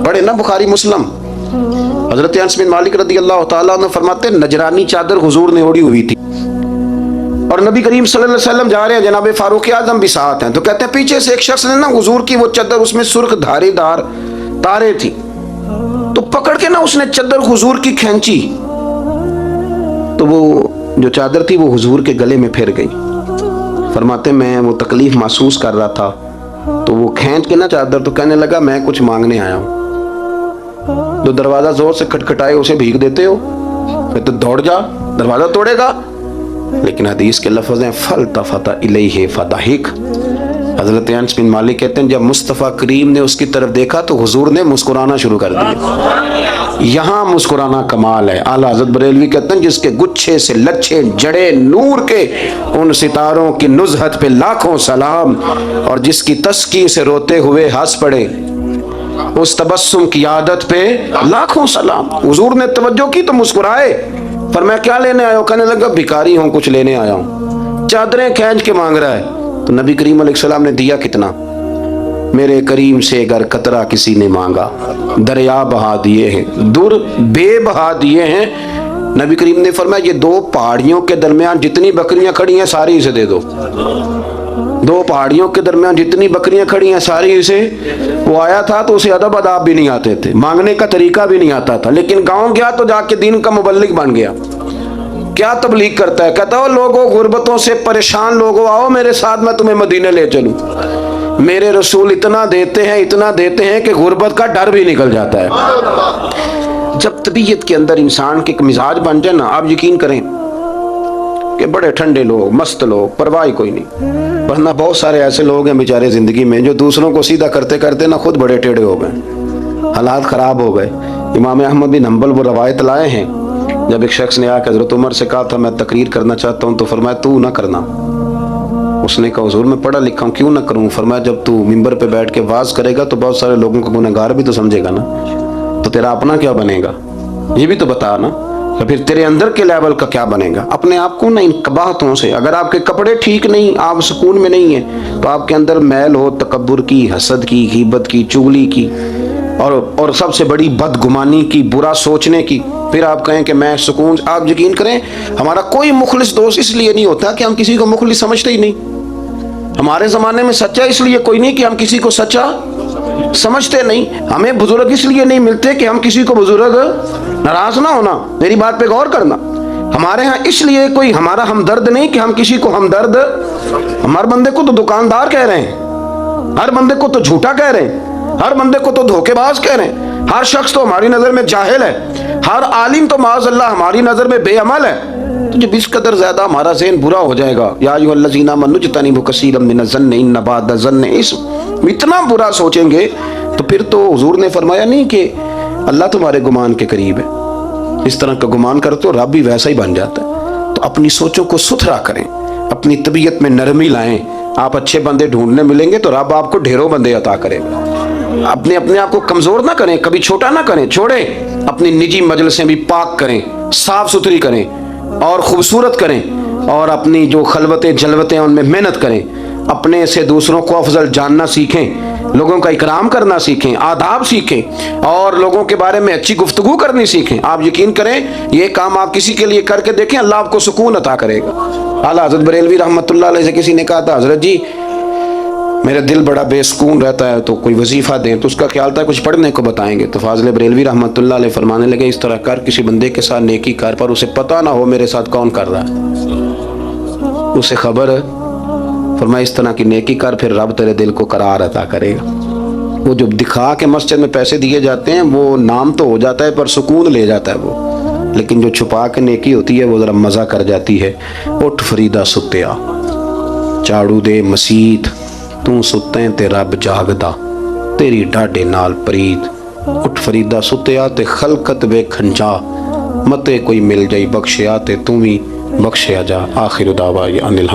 पढ़े ना बुखारी मुस्लिम, हजरत अनस बिन मालिक रदी अल्लाह तआला अन्हु फरमाते नजरानी चादर हुजूर ने ओढ़ी हुई थी और नबी करीम सल्लल्लाहु अलैहि वसल्लम जा रहे हैं, जनाब फारूक आजम भी साथ हैं, तो कहते हैं पीछे से एक शख्स ने ना हुजूर की वो चादर, उसमें सुर्ख धारीदार तारे थी, तो पकड़ के ना उसने चादर हुजूर की खींची, तो वो जो चादर थी वो हुजूर के गले में फिर गई। फरमाते मैं वो तकलीफ महसूस कर रहा था, तो वो खींच के ना चादर, तो कहने लगा मैं कुछ मांगने आया हूँ। तो दरवाजा जोर से खटखटाए उसे भीख देते हो, फिर तो दौड़ जा, दरवाजा तोड़ेगा। लेकिन हदीस के लफ्ज़ हैं फल्तफत इलैहि फदहिक। हज़रत अनस बिन मालिक कहते हैं जब मुस्तफ़ा करीम ने उसकी तरफ देखा तो हुजूर ने मुस्कुराना शुरू कर दिया। यहाँ मुस्कुराना कमाल है। आला हज़रत बरेलवी कहते हैं जिसके गुच्छे से लच्छे जड़े नूर के उन सितारों की नुज़हत पे लाखों सलाम, और जिसकी तस्की से रोते हुए हंस पड़े उस तबस्सुम की आदत पे लाखों सलाम। हुजूर ने तवज्जो की तो मुस्कुराए। पर मैं क्या लेने आया हूँ? कहने लगा भिखारी हूँ, कुछ लेने आया हूँ। चादरें खींच के मांग रहा है। तो नबी करीम अलैहिस्सलाम ने दिया कितना? मेरे करीम से अगर कतरा किसी ने मांगा दरिया बहा दिए हैं, दुर बे बहा दिए हैं। नबी करीम ने फरमाया ये दो पहाड़ियों के दरमियान जितनी बकरियां खड़ी हैं सारी इसे दे दो। दो पहाड़ियों के दरमियान जितनी बकरियां खड़ी हैं सारी इसे। वो आया था तो उसे अदब अदाब भी नहीं आते थे, मांगने का तरीका भी नहीं आता था, लेकिन गांव गया तो जाके दीन का मुबल्लिग बन गया। क्या तबलीग करता है? कहता हो लोगों गुर्बतों से परेशान लोगों आओ मेरे साथ, मैं तुम्हें मदीने ले चलूं। मेरे रसूल इतना देते हैं कि गुर्बत का डर भी निकल जाता है। जब तबीयत के अंदर इंसान के एक मिजाज बन जाए ना, आप यकीन करें कि बड़े ठंडे लोग, मस्त लोग, परवाह कोई नहीं। वरना बहुत सारे ऐसे लोग हैं बेचारे जिंदगी में जो दूसरों को सीधा करते करते ना खुद बड़े टेढ़े हो गए, हालात खराब हो गए। इमाम अहमद बिन हंबल वो रवायत लाए हैं, जब एक शख्स ने आकर हज़रत उमर से कहा था मैं तकरीर करना चाहता हूँ, तो फरमाया तू ना करना। उसने कहा हुजूर मैं पढ़ा लिखा हूँ, क्यों ना करूँ? फरमाया जब तू मिंबर पे बैठ के वाज करेगा तो बहुत सारे लोगों को गुनहगार भी तो समझेगा ना, तो तेरा अपना क्या बनेगा ये भी तो बता ना। तो फिर तेरे अंदर के लेवल का क्या बनेगा? अपने आप को ना इन कबाहतों से, अगर आपके कपड़े ठीक नहीं, आप सुकून में नहीं है, तो आपके अंदर मैल हो तकब्बुर की, हसद की, गीबत की, चुगली की, और सबसे बड़ी बदगुमानी की, बुरा सोचने की, फिर आप कहें कि मैं सुकून। आप यकीन करें हमारा कोई मुखलिस दोस्त इसलिए नहीं होता कि हम किसी को मुखलिस समझते ही नहीं। हमारे ज़माने में सच्चा इसलिए कोई नहीं कि हम किसी को सच्चा समझते नहीं। हमें बुजुर्ग इसलिए नहीं मिलते कि हम किसी को बुजुर्ग नाराज ना होना। मेरी बात पे गौर करना। हमारे यहाँ इसलिए कोई हमारा हमदर्द नहीं कि हम किसी को हमदर्द, हमारे बंदे को तो दुकानदार कह रहे हैं, हर बंदे को तो झूठा कह रहे हैं, हर बंदे को तो धोखेबाज कह रहे हैं, हर शख्स तो हमारी नजर में जाहिल है, हर आलिम तो माज़अल्लाह हमारी नजर में बेअमल है। तो जब इस कदर ज्यादा हमारा ज़हन बुरा हो जाएगा, या अय्युहल्लज़ीना आमनू इज्तनिबू कसीरम मिनज़्ज़न्नि इन्न बअदज़-ज़न्नि इस्म, इतना बुरा सोचेंगे तो फिर तो हुजूर ने फरमाया नहीं कि अल्लाह तुम्हारे गुमान के करीब है। इस तरह का गुमान करते तो रब भी वैसा ही बन जाता है। तो अपनी सोचों को सुथरा करें, अपनी तबीयत में नरमी लाएं। आप अच्छे बंदे ढूंढने मिलेंगे तो रब आपको ढेरों बंदे अता करेगा। अपने आप को कमजोर ना करें, कभी छोटा ना करें, छोड़े अपनी निजी मजलिसें भी पाक करें, साफ सुथरी करें और खूबसूरत करें, और अपनी जो खलवतें जलवतें उनमें मेहनत करें। अपने से दूसरों को अफजल जानना सीखें, लोगों का इकराम करना सीखें, आदाब सीखें, और लोगों के बारे में अच्छी गुफ्तगू करनी सीखें। आप यकीन करें ये काम आप किसी के लिए करके देखें, अल्लाह आपको सुकून अता करेगा। आला हज़रत बरेलवी रहमतुल्लाह अलैह से किसी ने कहा था हज़रत जी मेरा दिल बड़ा बेसुकून रहता है, तो कोई वजीफ़ा दें। तो उसका ख्याल था कुछ पढ़ने को बताएंगे। तो फाज़िल बरेलवी रहमतुल्लाह अलैह फरमाने लगे इस तरह कर, किसी बंदे के साथ नेकी कर, पर उसे पता ना हो मेरे साथ कौन कर रहा है, उसे खबर। फरमाया इस तरह की नेकी कर, फिर रब तेरे दिल को करार अता करेगा। वो जो दिखा के मस्जिद में पैसे दिए जाते हैं वो नाम तो हो जाता है पर सुकून ले जाता है वो, लेकिन जो छुपा के नेकी होती है वो ज़रा मज़ा कर जाती है। उठ फरीदा सुत्तिया झाड़ू दे मसीत, तू सुत्ते ते रब जागदा, तेरी डाडे नाल प्रीत। उठ फरीदा सुत्तिया ते खलकत वेखन जा, मते कोई मिल जाई बख्शिया ते तू भी बख्शिया जा। आखिर दावा अनिल।